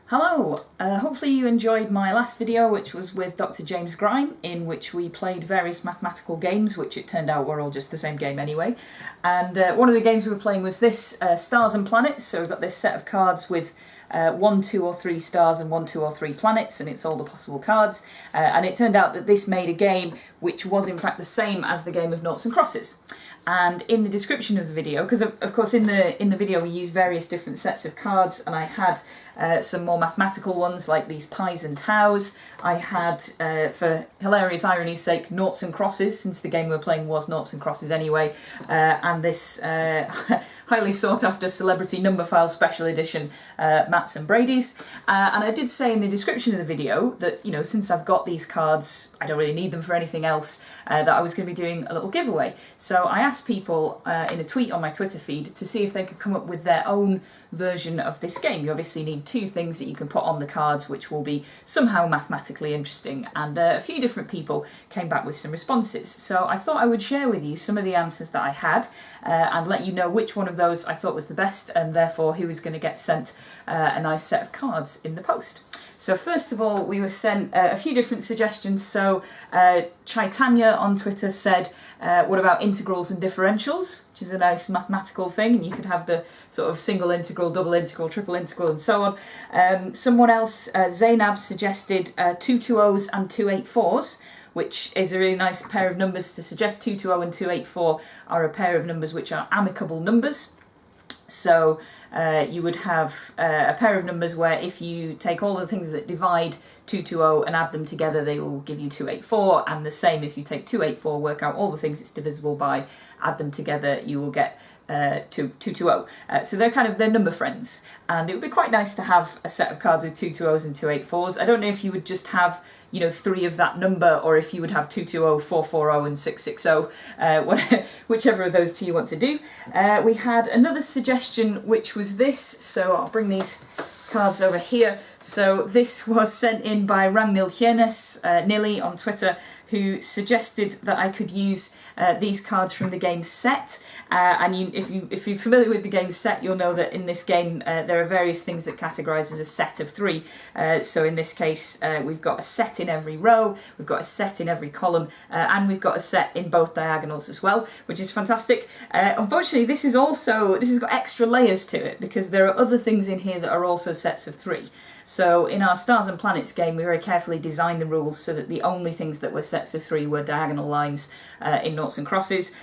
Hello! Hopefully you enjoyed my last video, which was with Dr. James Grime, in which we played various mathematical games, which it turned out were all just the same game anyway. And one of the games we were playing was this, Stars and Planets. So we've got this set of cards with 1, 2 or 3 stars and 1, 2 or 3 planets, and it's all the possible cards. And it turned out that this made a game which was in fact the same as the game of Noughts and Crosses. And in the description of the video, because of course in the video we use various different sets of cards, and I had some more mathematical ones like these pies and taus. I had, for hilarious irony's sake, Noughts and Crosses, since the game we were playing was Noughts and Crosses anyway, and this highly sought after celebrity number file special edition, Matt's and Brady's. And I did say in the description of the video that, you know, since I've got these cards, I don't really need them for anything else, that I was going to be doing a little giveaway. So I asked people in a tweet on my Twitter feed to see if they could come up with their own version of this game. You obviously need 2 things that you can put on the cards which will be somehow mathematically interesting, and a few different people came back with some responses. So I thought I would share with you some of the answers that I had and let you know which one of those I thought was the best, and therefore who is going to get sent a nice set of cards in the post. So first of all, we were sent a few different suggestions. So Chaitanya on Twitter said, what about integrals and differentials, which is a nice mathematical thing, and you could have the sort of single integral, double integral, triple integral, and so on. Someone else, Zainab, suggested 220s and 284s, which is a really nice pair of numbers to suggest. 220 and 284 are a pair of numbers which are amicable numbers. So you would have a pair of numbers where if you take all the things that divide 220 and add them together, they will give you 284, and the same if you take 284, work out all the things it's divisible by, add them together, you will get 220. So they're number friends, and it would be quite nice to have a set of cards with 220s and 284s. I don't know if you would just have, you know, 3 of that number, or if you would have 220, 440 and 660, whichever of those 2 you want to do. We had another suggestion which was this, so I'll bring these cards over here. So this was sent in by Ragnhild Hjernes, Nilly on Twitter, who suggested that I could use these cards from the game Set. And if you're familiar with the game Set, you'll know that in this game there are various things that categorise as a set of 3. So in this case, we've got a set in every row, we've got a set in every column, and we've got a set in both diagonals as well, which is fantastic. Unfortunately, this has got extra layers to it, because there are other things in here that are also sets of 3. So in our Stars and Planets game, we very carefully designed the rules so that the only things that were sets of 3 were diagonal lines in Noughts and Crosses.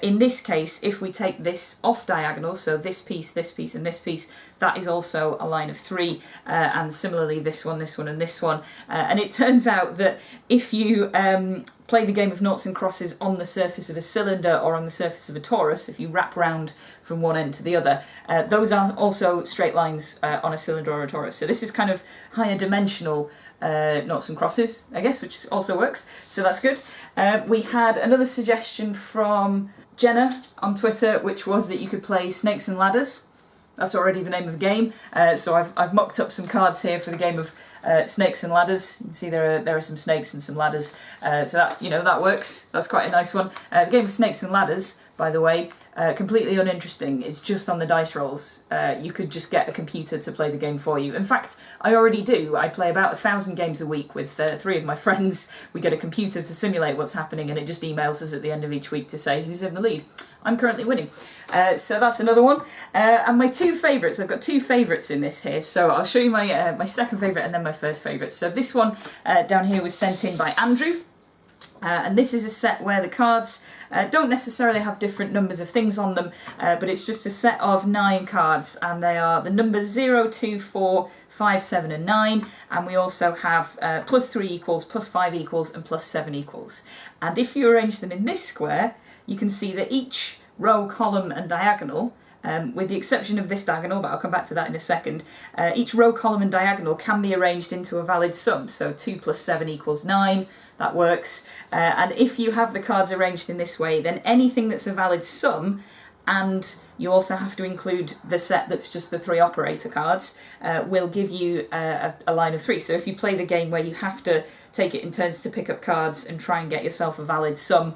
In this case, if we take this off diagonal, so this piece, and this piece, that is also a line of 3, and similarly this one, and this one. And it turns out that if you play the game of Noughts and Crosses on the surface of a cylinder or on the surface of a torus, if you wrap round from one end to the other, those are also straight lines on a cylinder or a torus. So this is kind of higher dimensional Noughts and Crosses, I guess, which also works, so that's good. We had another suggestion from Jenna on Twitter, which was that you could play Snakes and Ladders. That's already the name of the game, so I've mocked up some cards here for the game of Snakes and Ladders. You can see there are some snakes and some ladders, so that, you know, that works. That's quite a nice one. The game of Snakes and Ladders, by the way, completely uninteresting. It's just on the dice rolls. You could just get a computer to play the game for you. In fact, I already do. I play about 1,000 games a week with 3 of my friends. We get a computer to simulate what's happening, and it just emails us at the end of each week to say who's in the lead. I'm currently winning. So that's another one. And my 2 favourites, I've got 2 favourites in this here, so I'll show you my my second favourite and then my first favourite. So this one down here was sent in by Andrew. And this is a set where the cards don't necessarily have different numbers of things on them, but it's just a set of 9 cards, and they are the numbers 0, 2, 4, 5, 7 and 9, and we also have plus 3 equals, plus 5 equals, and plus 7 equals. And if you arrange them in this square, you can see that each row, column and diagonal, with the exception of this diagonal, but I'll come back to that in a second, each row, column and diagonal can be arranged into a valid sum. So 2 plus 7 equals 9, that works. And if you have the cards arranged in this way, then anything that's a valid sum, and you also have to include the set that's just the 3 operator cards, will give you a line of 3. So if you play the game where you have to take it in turns to pick up cards and try and get yourself a valid sum,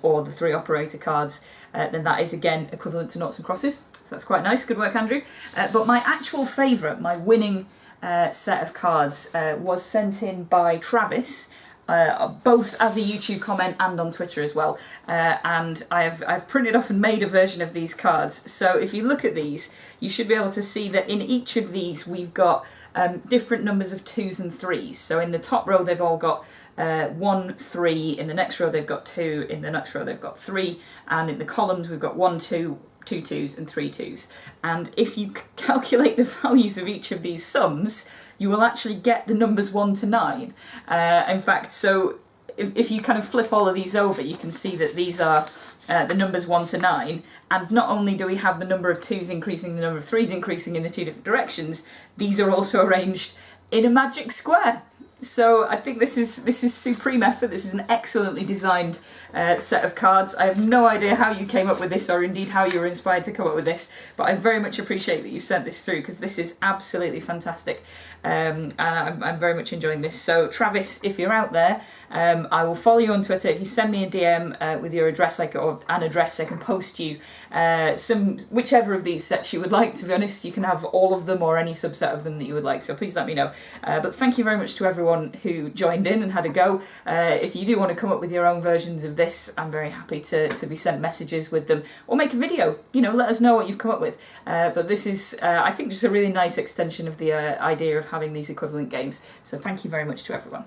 or the 3 operator cards, then that is again equivalent to Noughts and Crosses. So that's quite nice. Good work, Andrew. But my actual favourite, my winning set of cards was sent in by Travis, both as a YouTube comment and on Twitter as well, and I've printed off and made a version of these cards. So if you look at these, you should be able to see that in each of these we've got different numbers of 2s and 3s. So in the top row they've all got 1, 3, in the next row they've got 2, in the next row they've got 3, and in the columns we've got 1, 2, 2 2s and 3 2s. And if you calculate the values of each of these sums, you will actually get the numbers 1 to 9. In fact, so if you kind of flip all of these over, you can see that these are the numbers 1 to 9, and not only do we have the number of 2s increasing, the number of 3s increasing in the two different directions, these are also arranged in a magic square. So I think this is supreme effort. This is an excellently designed set of cards. I have no idea how you came up with this, or indeed how you were inspired to come up with this, but I very much appreciate that you sent this through, because this is absolutely fantastic, and I'm very much enjoying this. So Travis, if you're out there, I will follow you on Twitter. If you send me a DM with your address, or an address, I can post you whichever of these sets you would like. To be honest, you can have all of them or any subset of them that you would like, so please let me know. But thank you very much to everyone who joined in and had a go. If you do want to come up with your own versions of this, I'm very happy to be sent messages with them, or make a video, let us know what you've come up with. But this is, I think, just a really nice extension of the idea of having these equivalent games, so thank you very much to everyone.